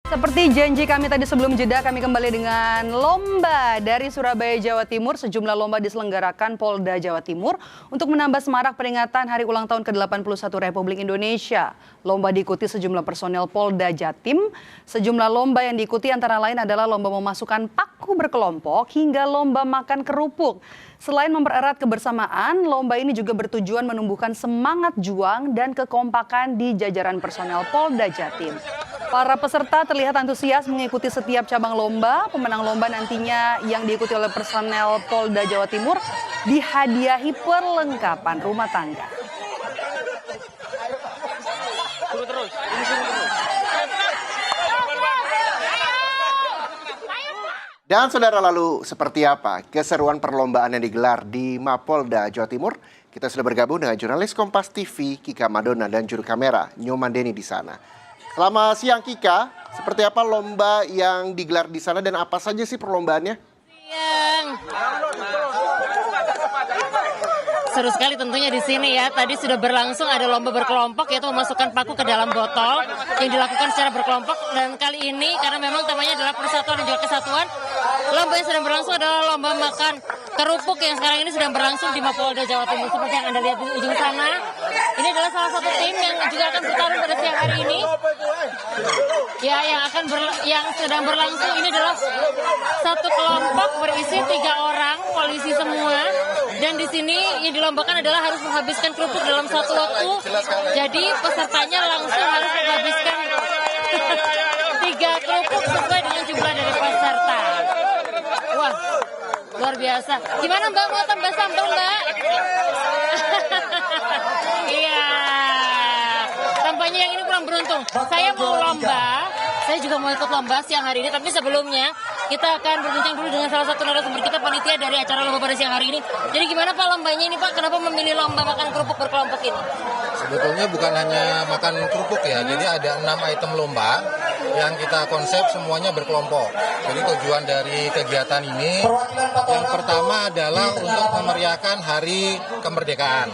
Seperti janji kami tadi sebelum jeda, kami kembali dengan lomba dari Surabaya, Jawa Timur. Sejumlah lomba diselenggarakan Polda Jawa Timur untuk menambah semarak peringatan Hari Ulang Tahun ke-81 Republik Indonesia. Lomba diikuti sejumlah personel Polda Jatim. Sejumlah lomba yang diikuti antara lain adalah lomba memasukkan paku berkelompok hingga lomba makan kerupuk. Selain mempererat kebersamaan, lomba ini juga bertujuan menumbuhkan semangat juang dan kekompakan di jajaran personel Polda Jatim. Para peserta terlihat antusias mengikuti setiap cabang lomba. Pemenang lomba nantinya yang diikuti oleh personel Polda Jawa Timur dihadiahi perlengkapan rumah tangga. Dan saudara, lalu seperti apa keseruan perlombaan yang digelar di Mapolda Jawa Timur? Kita sudah bergabung dengan jurnalis Kompas TV Kika Madonna dan juru kamera Nyoman Deni di sana. Selamat siang Kika, seperti apa lomba yang digelar di sana dan apa saja sih perlombaannya? Siang. Seru sekali tentunya di sini ya. Tadi sudah berlangsung ada lomba berkelompok, yaitu memasukkan paku ke dalam botol yang dilakukan secara berkelompok. Dan kali ini karena memang temanya adalah persatuan dan juga kesatuan, lomba yang sedang berlangsung adalah lomba makan kerupuk yang sekarang ini sedang berlangsung di Mapolda Jawa Timur. Seperti yang Anda lihat di ujung sana, ini adalah salah satu tim yang juga akan bertarung pada siang hari ini. Ya, yang sedang berlangsung ini adalah satu kelompok berisi 3 orang, polisi semua. Dan di sini yang dilombakan adalah harus menghabiskan kerupuk dalam satu waktu. Jadi pesertanya langsung harus menghabiskan 3 kerupuk sesuai dengan jumlah dari peserta. Wah, luar biasa. Gimana Mbak, mau tambah sambal Mbak? Iya. Tampaknya yang ini kurang beruntung. Saya mau lomba, saya juga mau ikut lomba siang hari ini. Tapi sebelumnya kita akan berbincang dulu dengan salah satu narasumber kita, panitia dari acara lomba pada siang hari ini. Jadi gimana Pak lombanya ini Pak? Kenapa memilih lomba makan kerupuk berkelompok ini? Sebetulnya bukan hanya makan kerupuk ya, jadi ada 6 item lomba yang kita konsep semuanya berkelompok. Jadi tujuan dari kegiatan ini yang pertama adalah untuk memeriahkan Hari Kemerdekaan.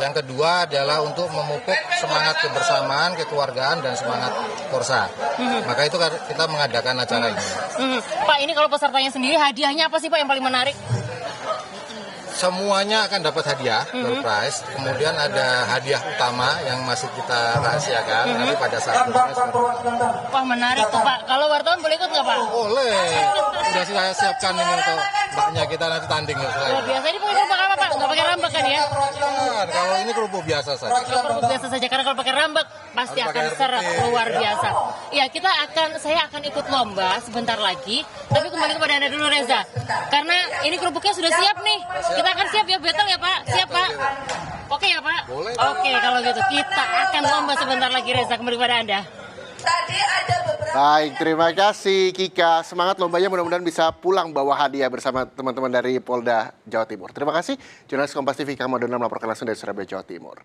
Yang kedua adalah untuk memupuk semangat kebersamaan, kekeluargaan, dan semangat Korsa. Maka itu kita mengadakan acara ini. Pak, ini kalau pesertanya sendiri hadiahnya apa sih Pak yang paling menarik? Semuanya akan dapat hadiah, door prize. Kemudian ada hadiah utama yang masih kita rahasiakan nanti pada saat Wah, menarik tuh Pak. Kalau wartawan boleh ikut nggak Pak? Boleh. Sudah saya siapkan ini untuk mbaknya kita nanti tanding. Luar biasa. Ini pakai kerupuk apa Pak? Nggak pakai rambak kan ya? Kalau ini kerupuk biasa saja. Kerupuk biasa saja, karena kalau pakai rambak pasti akan seret luar biasa. Ya, saya akan ikut lomba sebentar lagi. Tapi kembali kepada Anda dulu Reza. Karena ini kerupuknya sudah siap nih. Kita akan siap ya, battle ya Pak? Siap Pak? Oke ya Pak? Boleh. Oke, kalau gitu kita akan lomba sebentar lagi Reza. Kembali kepada Anda. Baik, terima kasih Kika. Semangat lombanya, mudah-mudahan bisa pulang bawa hadiah bersama teman-teman dari Polda Jawa Timur. Terima kasih. Jurnalis Kompas TV Kika Madonna melaporkan langsung dari Surabaya, Jawa Timur.